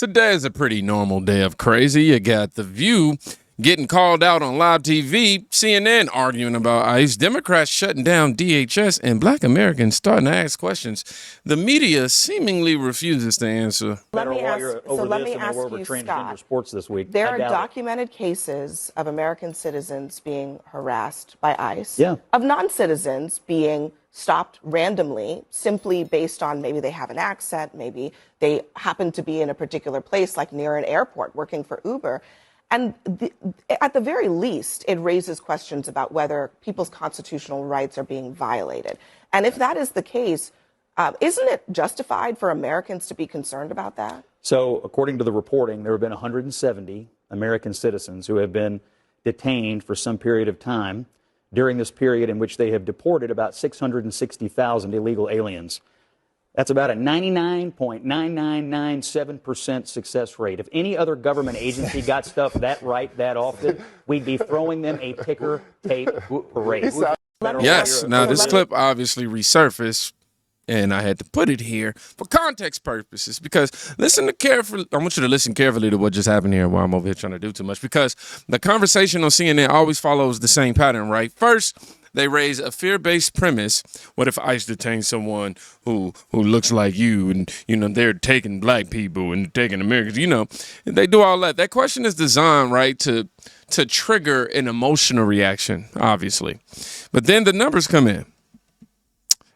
Today is a pretty normal day of crazy. You got The View getting called out on live TV, CNN arguing about ICE, Democrats shutting down DHS, and Black Americans starting to ask questions the media seemingly refuses to answer. Let me ask you, Scott, sports this week. There are documented cases of American citizens being harassed by ICE, of non-citizens being stopped randomly simply based on maybe they have an accent, maybe they happen to be in a particular place like near an airport working for Uber. And at the very least, it raises questions about whether people's constitutional rights are being violated. And if that is the case, isn't it justified for Americans to be concerned about that? So according to the reporting, there have been 170 American citizens who have been detained for some period of time during this period in which they have deported about 660,000 illegal aliens. That's about a 99.9997% success rate. If any other government agency got stuff that right that often, we'd be throwing them a ticker tape parade. Yes, now this clip obviously resurfaced, and I had to put it here for context purposes because I want you to listen carefully to what just happened here while I'm over here trying to do too much, because the conversation on CNN always follows the same pattern, right? First, they raise a fear-based premise. What if ICE detains someone who looks like you and, they're taking black people and taking Americans, they do all that. That question is designed, right, to trigger an emotional reaction, obviously. But then the numbers come in.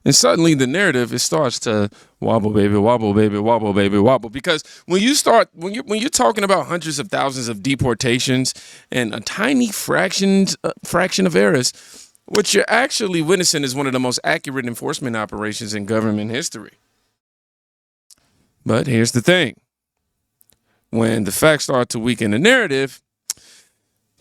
And suddenly the narrative, it starts to wobble, baby, wobble, baby, wobble, baby, wobble. Because when you're talking about hundreds of thousands of deportations and a tiny fraction of errors, what you're actually witnessing is one of the most accurate enforcement operations in government history. But here's the thing. When the facts start to weaken the narrative,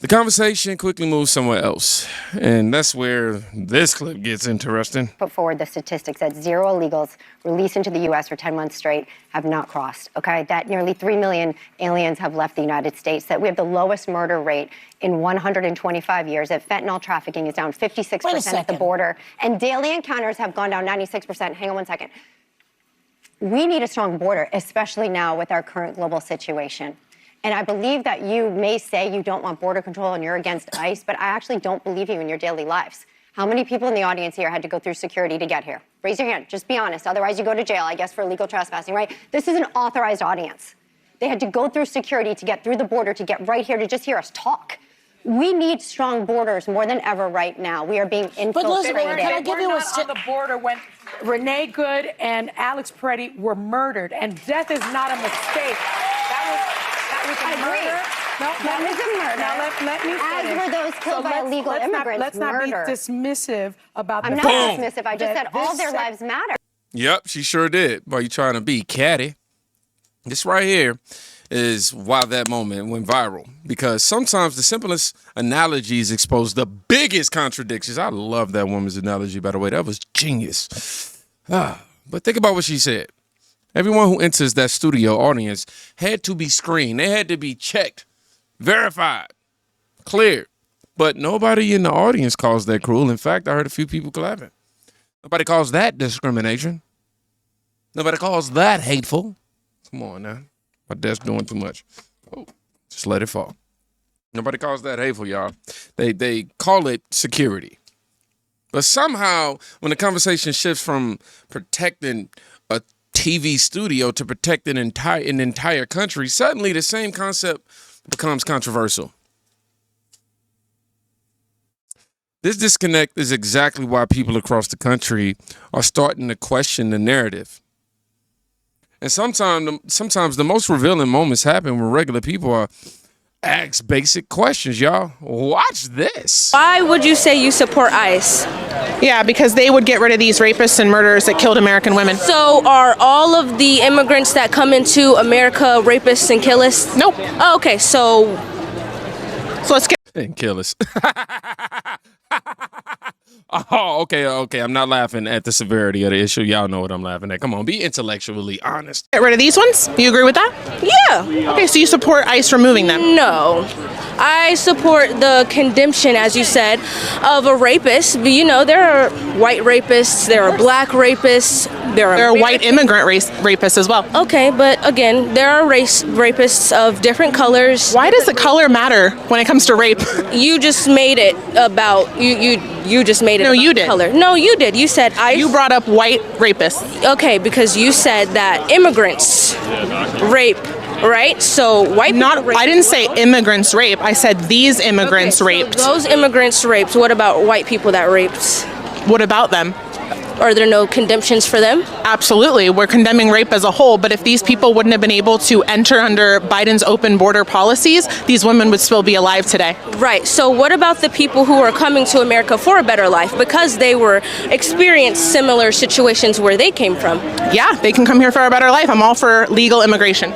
the conversation quickly moves somewhere else. And that's where this clip gets interesting. Put forward the statistics that 0 illegals released into the U.S. for 10 months straight have not crossed, okay? That nearly 3 million aliens have left the United States, that we have the lowest murder rate in 125 years, that fentanyl trafficking is down 56% at the border, and daily encounters have gone down 96%. Hang on one second. We need a strong border, especially now with our current global situation. And I believe that you may say you don't want border control and you're against ICE, but I actually don't believe you in your daily lives. How many people in the audience here had to go through security to get here? Raise your hand. Just be honest. Otherwise, you go to jail, I guess, for illegal trespassing, right? This is an authorized audience. They had to go through security to get through the border, to get right here to just hear us talk. We need strong borders more than ever right now. We are being infiltrated. But listen, can I give you on the border when Renee Good and Alex Peretti were murdered, and death is not a mistake. I agree. That was a murder. Now let me finish. As were those killed by illegal immigrants. Let's not be dismissive about I'm the not dismissive. I just said all their lives matter. Yep, she sure did. Why you trying to be catty? This right here is why that moment went viral. Because sometimes the simplest analogies expose the biggest contradictions. I love that woman's analogy, by the way. That was genius. But think about what she said. Everyone who enters that studio audience had to be screened. They had to be checked, verified, cleared. But nobody in the audience calls that cruel. In fact, I heard a few people clapping. Nobody calls that discrimination. Nobody calls that hateful. Come on now. My desk doing too much. Oh, just let it fall. Nobody calls that hateful, y'all. They call it security. But somehow, when the conversation shifts from protecting a TV studio to protect an entire country, suddenly the same concept becomes controversial. This disconnect is exactly why people across the country are starting to question the narrative. And sometimes the most revealing moments happen when regular people are asked basic questions, y'all. Watch this. Why would you say you support ICE? Yeah, because they would get rid of these rapists and murderers that killed American women. So are all of the immigrants that come into America rapists and killers? Nope. Oh, okay, so let's get and killers. Oh, okay. I'm not laughing at the severity of the issue. Y'all know what I'm laughing at. Come on, be intellectually honest. rid of these ones. You agree with that? yeah. Okay, so you support ICE removing them? No. I support the condemnation, as you said, of a rapist. But, you know, there are white rapists, there are black rapists, there are white immigrant rapists as well. Okay, but again, there are rapists of different colors. Why does the color matter when it comes to rape? You just made it about you just made it. No, about you did. Color. No, you did. You said I. You brought up white rapists. Okay, because you said that immigrants rape. Right? So white people rape. I didn't say immigrants rape. I said these immigrants raped. So those immigrants raped. What about white people that raped? What about them? Are there no condemnations for them? Absolutely. We're condemning rape as a whole, but if these people wouldn't have been able to enter under Biden's open border policies, these women would still be alive today. Right. So what about the people who are coming to America for a better life because they were experienced similar situations where they came from? Yeah, they can come here for a better life. I'm all for legal immigration.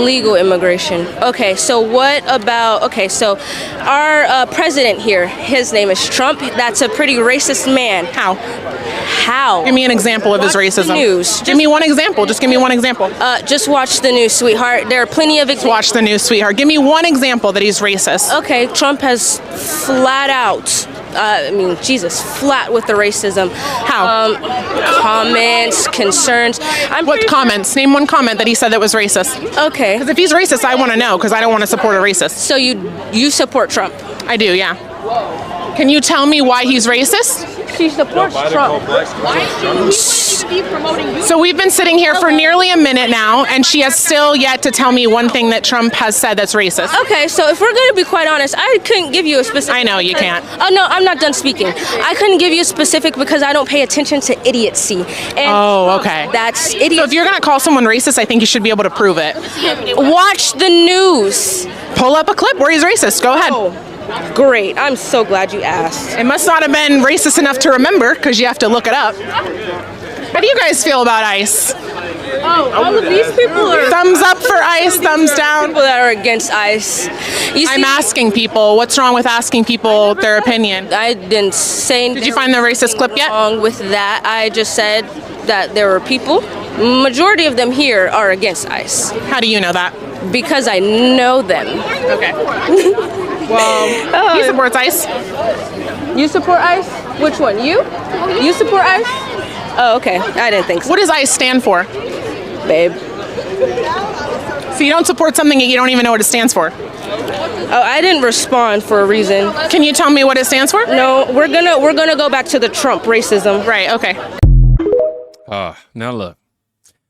Legal immigration. Okay, so what about, so our president here, his name is Trump. That's a pretty racist man. How? Give me an example of his racism. News. Give me one example. Just give me one example. Just watch the news, sweetheart. There are plenty of examples. Watch the news, sweetheart. Give me one example that he's racist. Okay, Trump has flat out, flat with the racism. How? Comments, concerns. What comments? Name one comment that he said that was racist. Okay. Because if he's racist, I want to know, because I don't want to support a racist. So you support Trump? I do, yeah. Can you tell me why he's racist? She supports Trump. So we've been sitting here for nearly a minute now, and she has still yet to tell me one thing that Trump has said that's racist. Okay, so if we're going to be quite honest, I couldn't give you a specific. I know, you can't. Oh, no, I'm not done speaking. I couldn't give you a specific because I don't pay attention to idiocy. And okay. That's idiocy. So if you're going to call someone racist, I think you should be able to prove it. Watch the news. Pull up a clip where he's racist. Go ahead. Oh. Great. I'm so glad you asked. It must not have been racist enough to remember because you have to look it up. How do you guys feel about ICE? Oh, all of these people are... Thumbs up for ICE, thumbs down. People that are against ICE. I'm asking people. What's wrong with asking people their opinion? I didn't say anything. Did you find the racist clip yet? Wrong with that. I just said that there were people. Majority of them here are against ICE. How do you know that? Because I know them. Okay. Well, he supports ICE. You support ICE? Which one? You? You support ICE? Oh, okay. I didn't think so. What does ICE stand for? Babe. So you don't support something that you don't even know what it stands for? Oh, I didn't respond for a reason. Can you tell me what it stands for? No, we're gonna go back to the Trump racism. Right, okay. Now look.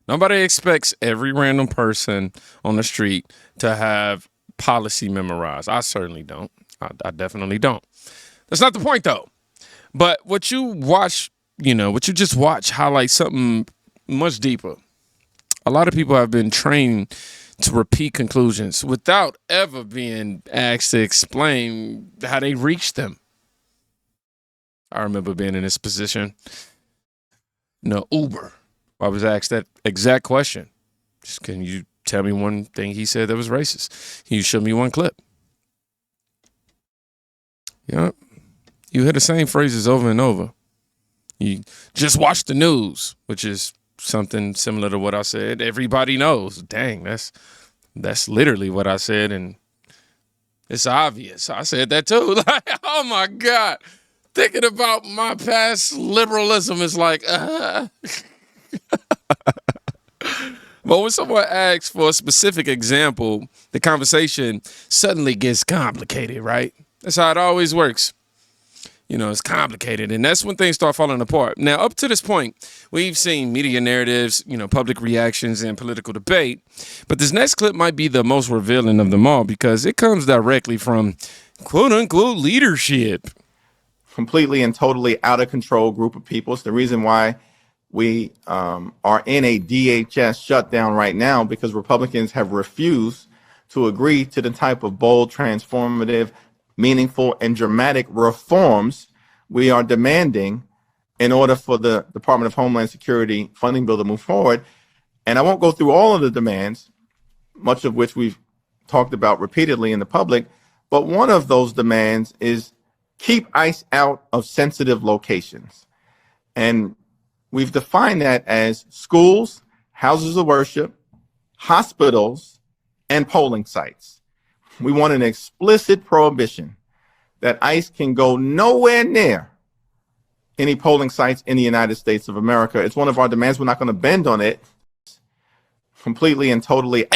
Nobody expects every random person on the street to have policy memorized. I certainly don't. I definitely don't. That's not the point, though. But what you watch, what you just watch highlights something much deeper. A lot of people have been trained to repeat conclusions without ever being asked to explain how they reached them. I remember being in this position. Uber. I was asked that exact question. Just, can you tell me one thing he said that was racist? Can you show me one clip? You hear the same phrases over and over. You just watch the news, which is something similar to what I said. Everybody knows. Dang, that's literally what I said, and it's obvious. I said that too. Like, oh my God. Thinking about my past liberalism is like, But when someone asks for a specific example, the conversation suddenly gets complicated, right? That's how it always works. It's complicated, and that's when things start falling apart. Now, up to this point, we've seen media narratives, public reactions, and political debate. But this next clip might be the most revealing of them all because it comes directly from quote-unquote leadership. Completely and totally out of control group of people. It's the reason why we are in a DHS shutdown right now, because Republicans have refused to agree to the type of bold, transformative, meaningful, and dramatic reforms we are demanding in order for the Department of Homeland Security funding bill to move forward. And I won't go through all of the demands, much of which we've talked about repeatedly in the public, but one of those demands is keep ICE out of sensitive locations. And we've defined that as schools, houses of worship, hospitals, and polling sites. We want an explicit prohibition that ICE can go nowhere near any polling sites in the United States of America. It's one of our demands. We're not going to bend on it completely and totally.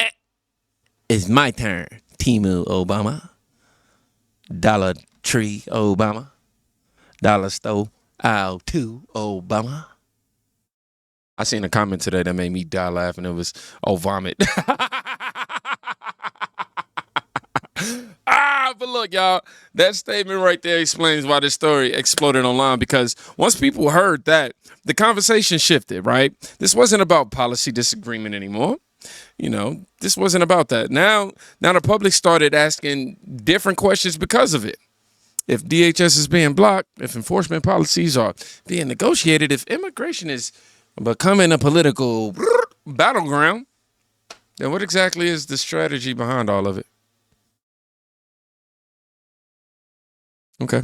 It's my turn. Timu Obama. Dollar Tree Obama. Dollar Store Aisle 2 Obama. I seen a comment today that made me die laughing. It was, oh, vomit. But look, y'all, that statement right there explains why this story exploded online, because once people heard that, the conversation shifted, right? This wasn't about policy disagreement anymore. You know, this wasn't about that. Now the public started asking different questions because of it. If DHS is being blocked, if enforcement policies are being negotiated, if immigration is becoming a political battleground, then what exactly is the strategy behind all of it? Okay.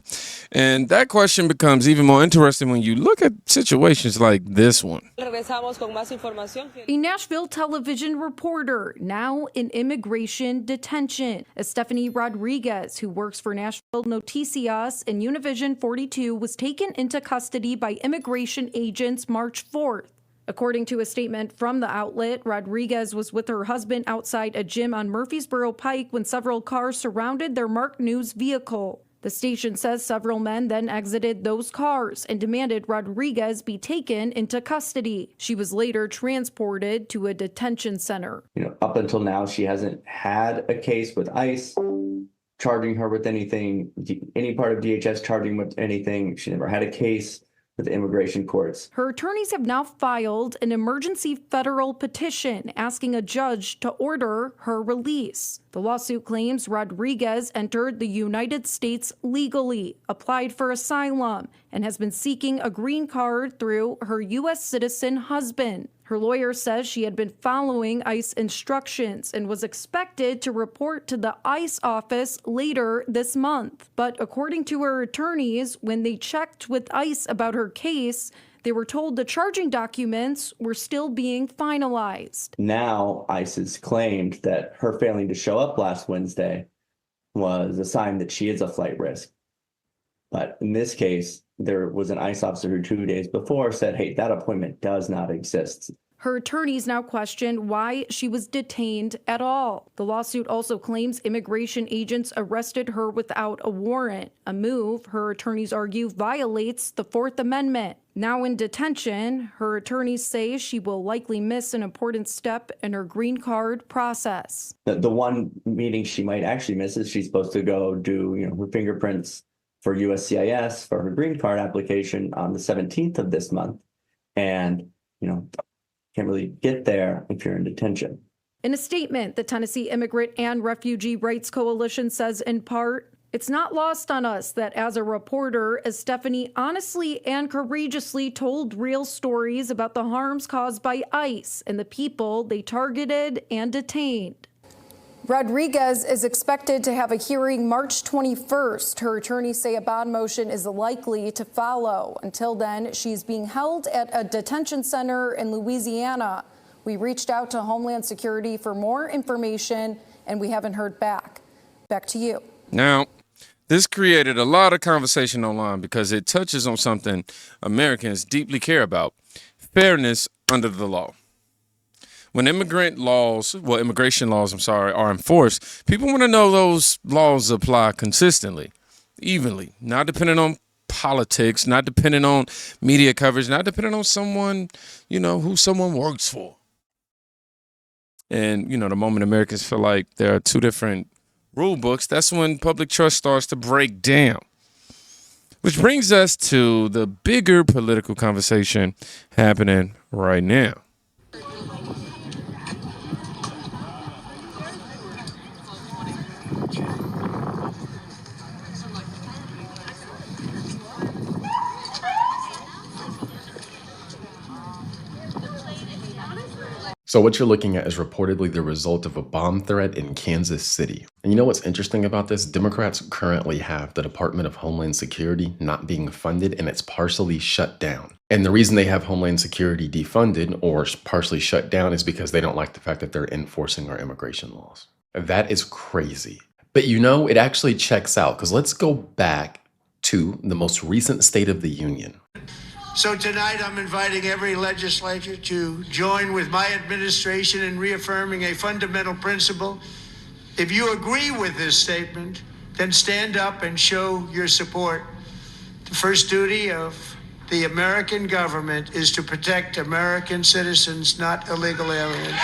And that question becomes even more interesting when you look at situations like this one. A Nashville television reporter now in immigration detention. Stephanie Rodriguez, who works for Nashville Noticias and Univision 42, was taken into custody by immigration agents March 4th. According to a statement from the outlet, Rodriguez was with her husband outside a gym on Murfreesboro Pike when several cars surrounded their marked news vehicle. The station says several men then exited those cars and demanded Rodriguez be taken into custody. She was later transported to a detention center. Up until now, she hasn't had a case with ICE charging her with anything, any part of DHS charging with anything. She never had a case with the immigration courts. Her attorneys have now filed an emergency federal petition asking a judge to order her release. The lawsuit claims Rodriguez entered the United States legally, applied for asylum, and has been seeking a green card through her U.S. citizen husband. Her lawyer says she had been following ICE instructions and was expected to report to the ICE office later this month. But according to her attorneys, when they checked with ICE about her case, they were told the charging documents were still being finalized. Now, ICE has claimed that her failing to show up last Wednesday was a sign that she is a flight risk. But in this case, there was an ICE officer who 2 days before said, hey, that appointment does not exist. Her attorneys now question why she was detained at all. The lawsuit also claims immigration agents arrested her without a warrant, a move her attorneys argue violates the Fourth Amendment. Now in detention, her attorneys say she will likely miss an important step in her green card process. The one meeting she might actually miss is she's supposed to go do her fingerprints for USCIS for her green card application on the 17th of this month. And, can't really get there if you're in detention. In a statement, the Tennessee Immigrant and Refugee Rights Coalition says in part, it's not lost on us that as a reporter, as Stephanie honestly and courageously told real stories about the harms caused by ICE and the people they targeted and detained. Rodriguez is expected to have a hearing March 21st. Her attorneys say a bond motion is likely to follow. Until then, she's being held at a detention center in Louisiana. We reached out to Homeland Security for more information, and we haven't heard back. Back to you. Now, this created a lot of conversation online because it touches on something Americans deeply care about: fairness under the law. When immigration laws are enforced, people want to know those laws apply consistently, evenly, not depending on politics, not depending on media coverage, not depending on someone, who someone works for. And, the moment Americans feel like there are two different rule books, that's when public trust starts to break down. Which brings us to the bigger political conversation happening right now. So what you're looking at is reportedly the result of a bomb threat in Kansas City. And you know what's interesting about this? Democrats currently have the Department of Homeland Security not being funded, and it's partially shut down. And the reason they have Homeland Security defunded or partially shut down is because they don't like the fact that they're enforcing our immigration laws. That is crazy. But you know, it actually checks out, because let's go back to the most recent State of the Union. So tonight I'm inviting every legislator to join with my administration in reaffirming a fundamental principle. If you agree with this statement, then stand up and show your support. The first duty of the American government is to protect American citizens, not illegal aliens.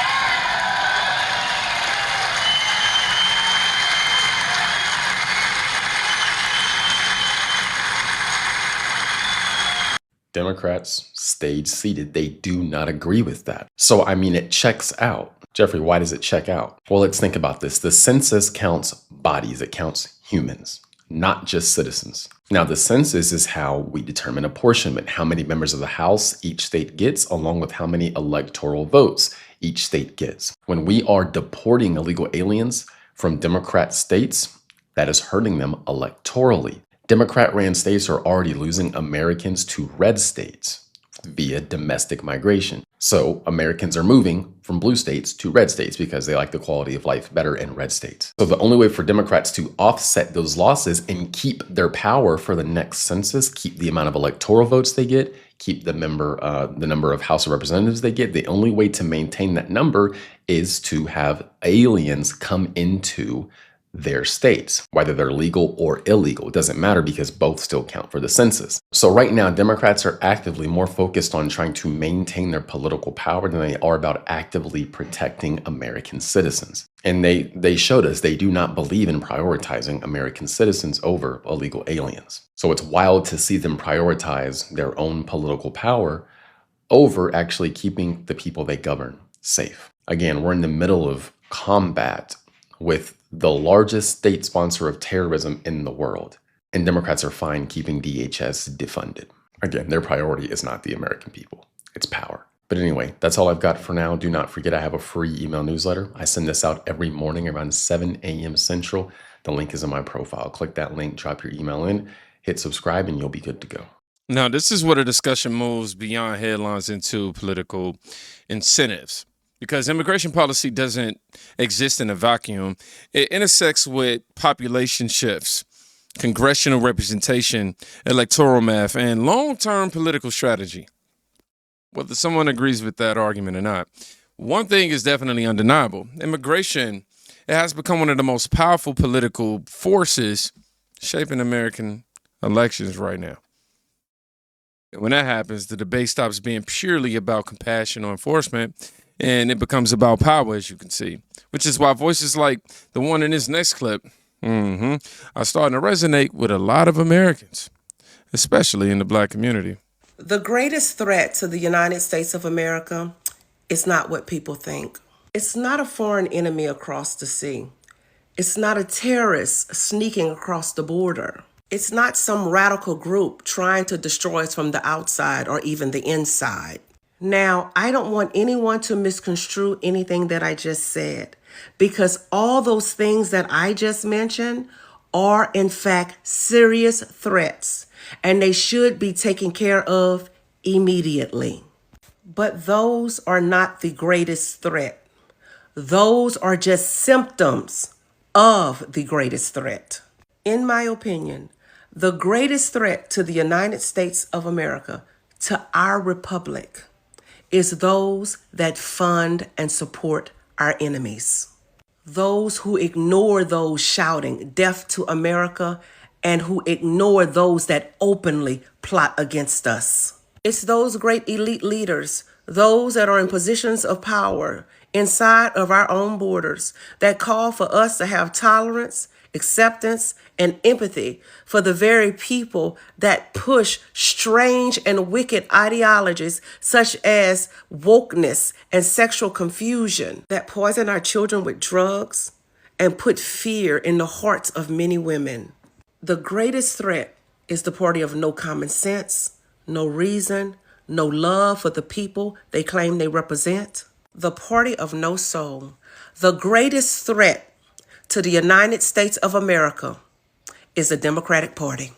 Democrats stayed seated. They do not agree with that. So, I mean, it checks out. Jeffrey, why does it check out? Well, let's think about this. The census counts bodies. It counts humans, not just citizens. Now, the census is how we determine apportionment, how many members of the House each state gets, along with how many electoral votes each state gets. When we are deporting illegal aliens from Democrat states, that is hurting them electorally. Democrat-ran states are already losing Americans to red states via domestic migration. So Americans are moving from blue states to red states because they like the quality of life better in red states. So the only way for Democrats to offset those losses and keep their power for the next census, keep the amount of electoral votes they get, keep the number of House of Representatives they get, the only way to maintain that number is to have aliens come into their states, whether they're legal or illegal. It doesn't matter because both still count for the census. So right now, Democrats are actively more focused on trying to maintain their political power than they are about actively protecting American citizens. And they showed us they do not believe in prioritizing American citizens over illegal aliens. So it's wild to see them prioritize their own political power over actually keeping the people they govern safe. Again, we're in the middle of combat with the largest state sponsor of terrorism in the world. And Democrats are fine keeping DHS defunded. Again, their priority is not the American people, it's power. But anyway, that's all I've got for now. Do not forget I have a free email newsletter. I send this out every morning around 7 a.m. Central. The link is in my profile. Click that link, drop your email in, hit subscribe, and you'll be good to go. Now, this is where the discussion moves beyond headlines into political incentives. Because immigration policy doesn't exist in a vacuum. It intersects with population shifts, congressional representation, electoral math, and long-term political strategy. Whether someone agrees with that argument or not, one thing is definitely undeniable. Immigration, it has become one of the most powerful political forces shaping American elections right now. When that happens, the debate stops being purely about compassion or enforcement, and it becomes about power, as you can see, which is why voices like the one in this next clip are starting to resonate with a lot of Americans, especially in the Black community. The greatest threat to the United States of America is not what people think. It's not a foreign enemy across the sea. It's not a terrorist sneaking across the border. It's not some radical group trying to destroy us from the outside or even the inside. Now, I don't want anyone to misconstrue anything that I just said, because all those things that I just mentioned are in fact serious threats, and they should be taken care of immediately. But those are not the greatest threat. Those are just symptoms of the greatest threat. In my opinion, the greatest threat to the United States of America, to our republic, is those that fund and support our enemies. Those who ignore those shouting death to America and who ignore those that openly plot against us. It's those great elite leaders, those that are in positions of power inside of our own borders, that call for us to have tolerance, acceptance, and empathy for the very people that push strange and wicked ideologies such as wokeness and sexual confusion, that poison our children with drugs and put fear in the hearts of many women. The greatest threat is the party of no common sense, no reason, no love for the people they claim they represent. The party of no soul. The greatest threat to the United States of America is the Democratic Party.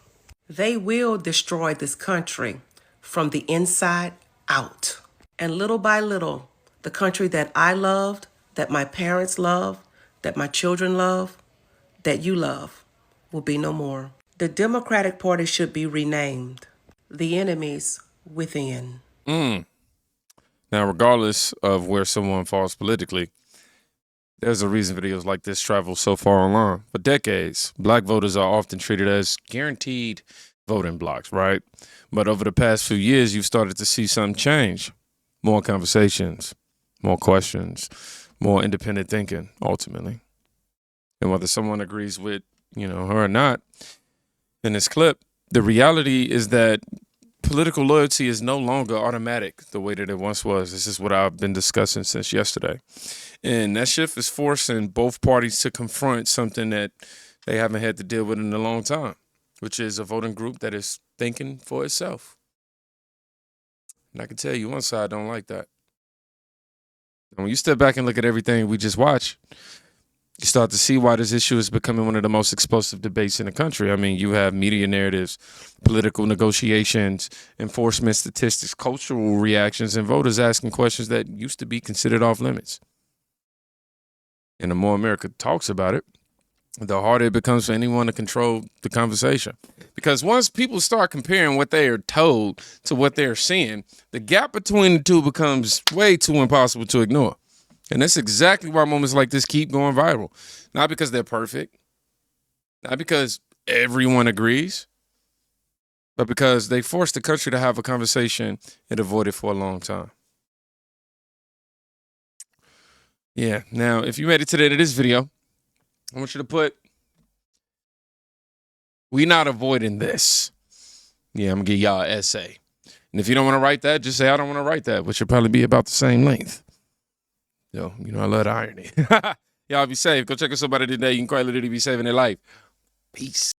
They will destroy this country from the inside out. And little by little, the country that I loved, that my parents love, that my children love, that you love will be no more. The Democratic Party should be renamed The Enemies Within. Now, regardless of where someone falls politically, there's a reason videos like this travel so far online. For decades, black voters are often treated as guaranteed voting blocks, right? But over the past few years, you've started to see something change. More conversations, more questions, more independent thinking, ultimately. And whether someone agrees with, her or not, in this clip, the reality is that political loyalty is no longer automatic the way that it once was. This is what I've been discussing since yesterday. And that shift is forcing both parties to confront something that they haven't had to deal with in a long time, which is a voting group that is thinking for itself. And I can tell you one side don't like that. And when you step back and look at everything we just watched, you start to see why this issue is becoming one of the most explosive debates in the country. I mean, you have media narratives, political negotiations, enforcement statistics, cultural reactions, and voters asking questions that used to be considered off limits. And the more America talks about it, the harder it becomes for anyone to control the conversation. Because once people start comparing what they are told to what they're seeing, the gap between the two becomes way too impossible to ignore. And that's exactly why moments like this keep going viral. Not because they're perfect, not because everyone agrees, but because they force the country to have a conversation it avoided for a long time. Yeah, now, if you made it to the end of this video, I want you to put, "We not avoiding this." Yeah, I'm going to give y'all an essay. And if you don't want to write that, just say, "I don't want to write that," which should probably be about the same length. Yo, I love the irony. Y'all be safe. Go check out somebody today. You can quite literally be saving their life. Peace.